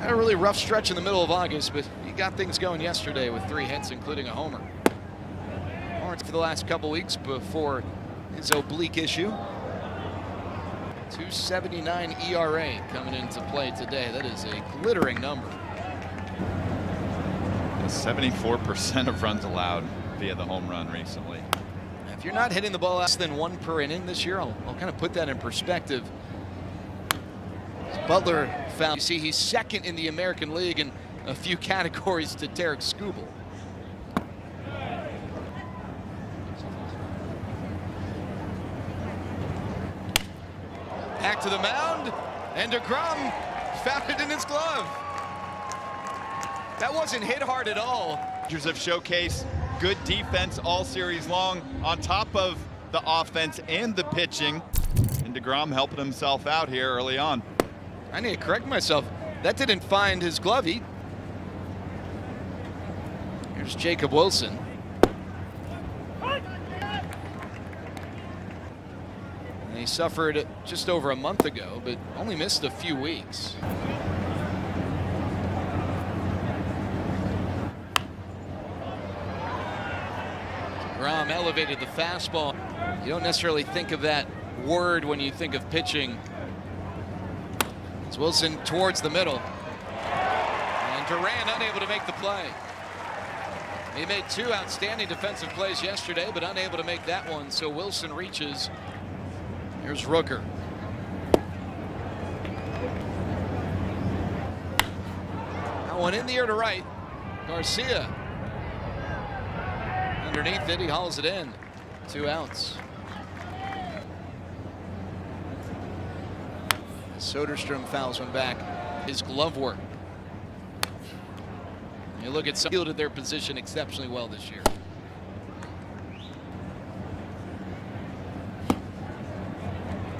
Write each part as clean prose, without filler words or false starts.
Had a really rough stretch in the middle of August, but he got things going yesterday with 3 hits, including a homer. Lawrence for the last couple weeks before his oblique issue. 2.79 ERA coming into play today. That is a glittering number. 74% of runs allowed via the home run recently. If you're not hitting the ball less than 1 per inning this year, I'll kind of put that in perspective. Butler found, you see, he's second in the American League in a few categories to Tarek Skubal. Back to the mound, and deGrom found it in his glove. That wasn't hit hard at all. Rangers have showcased good defense all series long, on top of the offense and the pitching. And deGrom helping himself out here early on. I need to correct myself. That didn't find his glove. Here's Jacob Wilson. And he suffered just over a month ago, but only missed a few weeks. deGrom elevated the fastball. You don't necessarily think of that word when you think of pitching. It's Wilson towards the middle. And Duran unable to make the play. He made 2 outstanding defensive plays yesterday, but unable to make that one, so Wilson reaches. Here's Rooker. That one in the air to right. Garcia. Underneath it, he hauls it in. 2 outs. Soderstrom fouls one back. His glove work. You look at some fielded their position exceptionally well this year.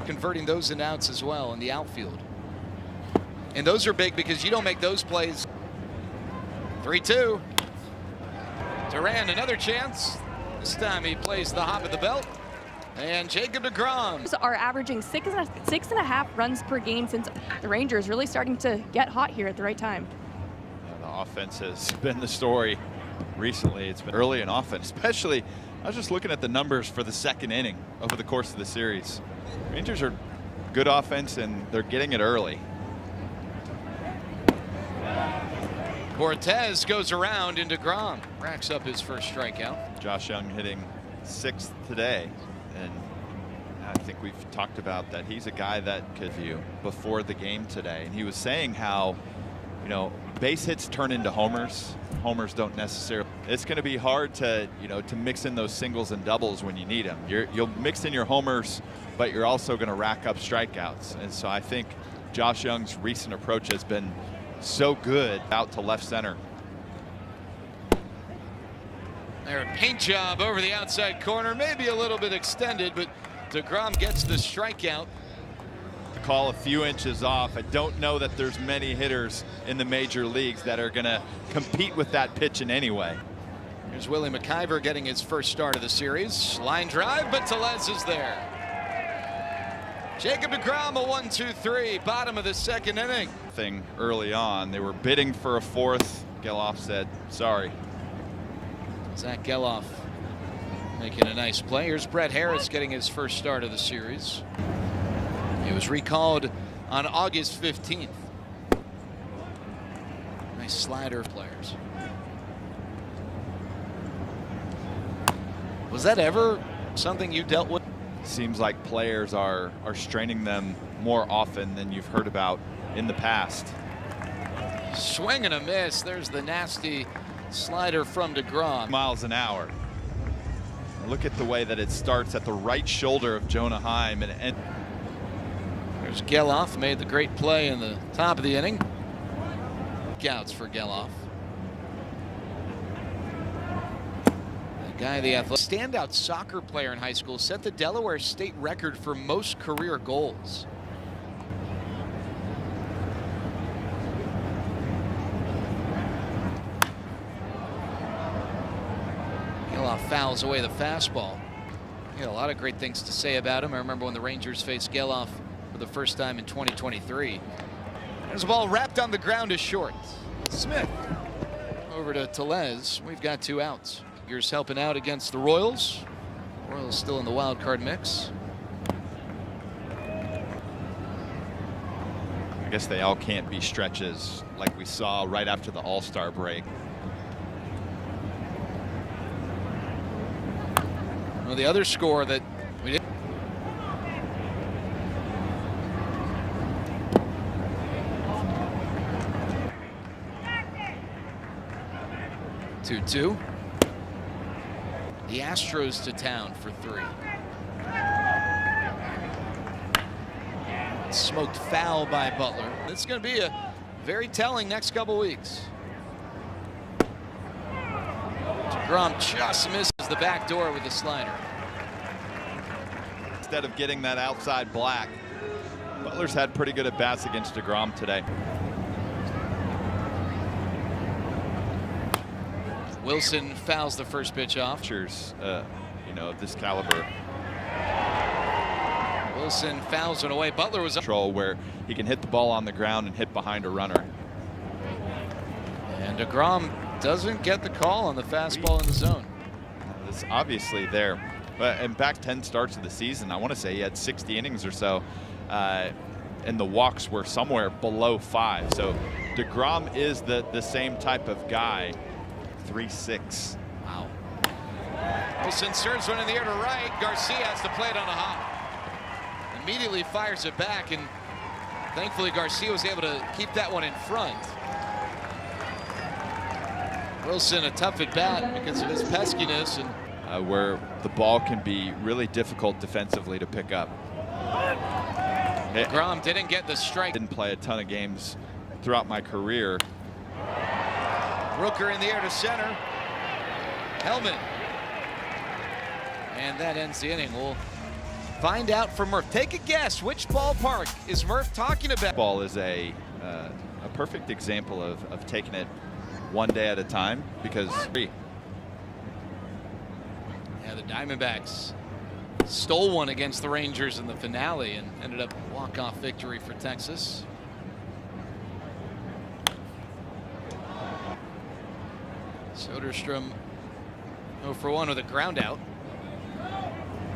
Converting those in outs as well in the outfield. And those are big because you don't make those plays. 3-2. Duran, another chance. This time he plays the hop of the belt. And Jacob deGrom are averaging 6.5 runs per game since the Rangers really starting to get hot here at the right time. The offense has been the story recently. It's been early in offense, especially. I was just looking at the numbers for the 2nd inning over the course of the series. Rangers are good offense and they're getting it early. Cortez goes around and deGrom racks up his first strikeout. Josh Young hitting 6th today. And I think we've talked about that he's a guy that could view before the game today. And he was saying how, you know, base hits turn into homers. Homers don't necessarily. It's going to be hard to, you know, to mix in those singles and doubles when you need them. You'll mix in your homers, but you're also going to rack up strikeouts. And so I think Josh Young's recent approach has been so good out to left center. There, a paint job over the outside corner, maybe a little bit extended, but deGrom gets the strikeout. Call a few inches off. I don't know that there's many hitters in the major leagues that are going to compete with that pitch in any way. Here's Willie McIver getting his first start of the series. Line drive, but Tellez is there. Jacob deGrom, a 1-2-3, bottom of the 2nd inning. Thing early on, they were bidding for a 4th. Geloff said, sorry. Zach Geloff making a nice play. Here's Brett Harris getting his first start of the series. He was recalled on August 15th. Nice slider players. Was that ever something you dealt with? Seems like players are straining them more often than you've heard about in the past. Swing and a miss. There's the nasty slider from deGrom. Miles an hour. Look at the way that it starts at the right shoulder of Jonah Heim. And there's Geloff, made the great play in the top of the inning. Outs for Geloff. The guy, the athletic standout soccer player in high school, set the Delaware state record for most career goals. Geloff fouls away the fastball. He had a lot of great things to say about him. I remember when the Rangers faced Geloff for the first time in 2023. There's a ball wrapped on the ground is short. Smith over to Tellez. We've got 2 outs. Tigers helping out against the Royals. Royals still in the wild card mix. I guess they all can't be stretches like we saw right after the All-Star break. Well, the other score that we did. Two. The Astros to town for 3. Smoked foul by Butler. It's going to be a very telling next couple weeks. deGrom just misses the back door with the slider. Instead of getting that outside black, Butler's had pretty good at bats against deGrom today. Wilson fouls the first pitch off. Of this caliber. Wilson fouls it away. Butler was control where he can hit the ball on the ground and hit behind a runner. And deGrom doesn't get the call on the fastball in the zone. It's obviously there. But in back 10 starts of the season, I want to say he had 60 innings or so, and the walks were somewhere below 5. So deGrom is the same type of guy. 3-6. Wow. Wilson serves one in the air to right. Garcia has to play it on a hop. Immediately fires it back, and thankfully Garcia was able to keep that one in front. Wilson a tough at bat because of his peskiness, and where the ball can be really difficult defensively to pick up. deGrom didn't get the strike. Didn't play a ton of games throughout my career. Rooker in the air to center. Hellman. And that ends the inning. We'll find out from Murph. Take a guess. Which ballpark is Murph talking about? Ball is a perfect example of taking it one day at a time, because yeah, the Diamondbacks stole one against the Rangers in the finale and ended up a walk-off victory for Texas. Soderstrom 0 for 1 with a ground out.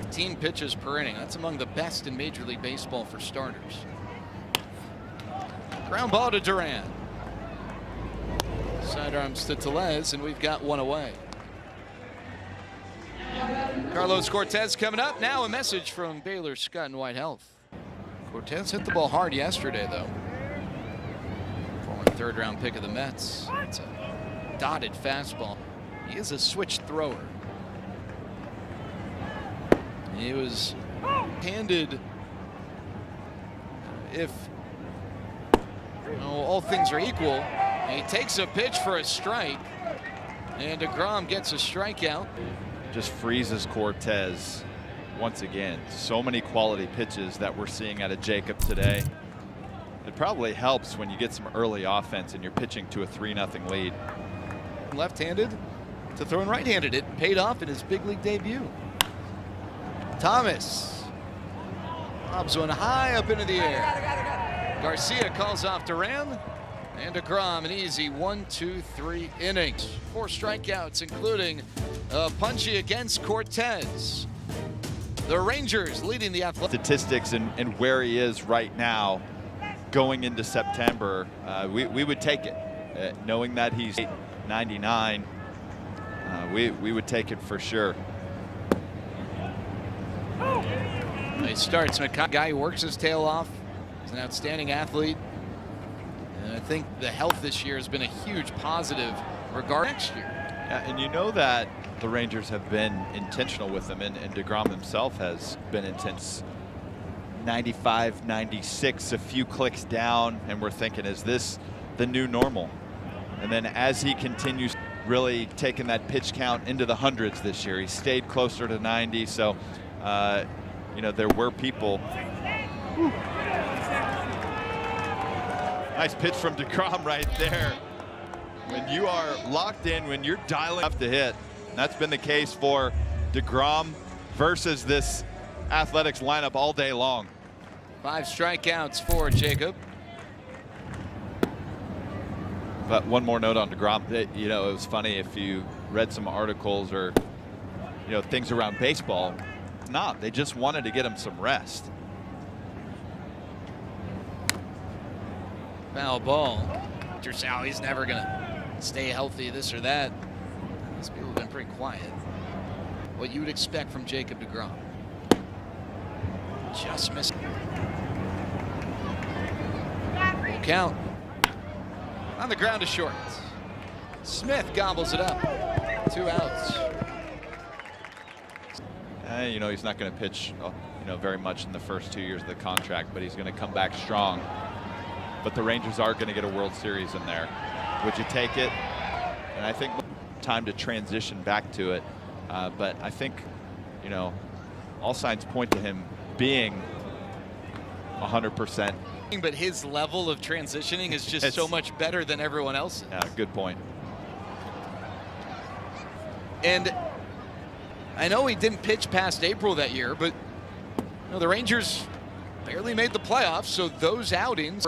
15 pitches per inning. That's among the best in Major League Baseball for starters. Ground ball to Duran. Sidearms to Tellez, and we've got 1 away. Carlos Cortez coming up. Now a message from Baylor Scott and White Health. Cortez hit the ball hard yesterday, though. Former 3rd-round pick of the Mets. It's a dotted fastball. He is a switch thrower. He was handed, if all things are equal, and he takes a pitch for a strike, and deGrom gets a strikeout. Just freezes Cortez once again. So many quality pitches that we're seeing out of Jacob today. It probably helps when you get some early offense and you're pitching to a 3-0 lead. Left-handed to throwing right-handed. It paid off in his big league debut. Thomas lobs one high up into the air. Garcia calls off Duran, and deGrom an easy 1-2-3 innings. 4 strikeouts, including a punchy against Cortez. The Rangers leading the Athletics. Statistics and where he is right now going into September, we would take it. Knowing that he's 99, we would take it for sure. He starts. A guy who works his tail off. He's an outstanding athlete. And I think the health this year has been a huge positive regarding next year. Yeah, and you know that the Rangers have been intentional with him, and deGrom himself has been intense. 95, 96, a few clicks down, and we're thinking, is this the new normal? And then as he continues really taking that pitch count into the hundreds this year, he stayed closer to 90. So, you know, there were people. Whew. Nice pitch from deGrom right there. When you are locked in, when you're dialing up to hit, that's been the case for deGrom versus this Athletics lineup all day long. 5 strikeouts for Jacob. But one more note on deGrom. It was funny if you read some articles or things around baseball. Not. They just wanted to get him some rest. Foul ball. He's never gonna stay healthy, this or that. These people have been pretty quiet. What you would expect from Jacob deGrom. Just missed. Full count. On the ground to short. Smith gobbles it up. 2 outs. He's not going to pitch, very much in the first 2 years of the contract, but he's going to come back strong. But the Rangers are going to get a World Series in there. Would you take it? And I think time to transition back to it. But I think, all signs point to him being 100%. But his level of transitioning is just so much better than everyone else's. Yeah, good point. And I know he didn't pitch past April that year, but the Rangers barely made the playoffs, so those outings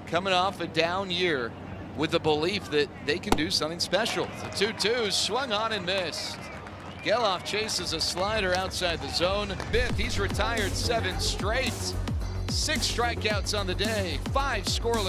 coming off a down year with the belief that they can do something special. The 2-2 swung on and missed. Geloff chases a slider outside the zone. Fifth, he's retired 7 straight. 6 strikeouts on the day, 5 scoreless.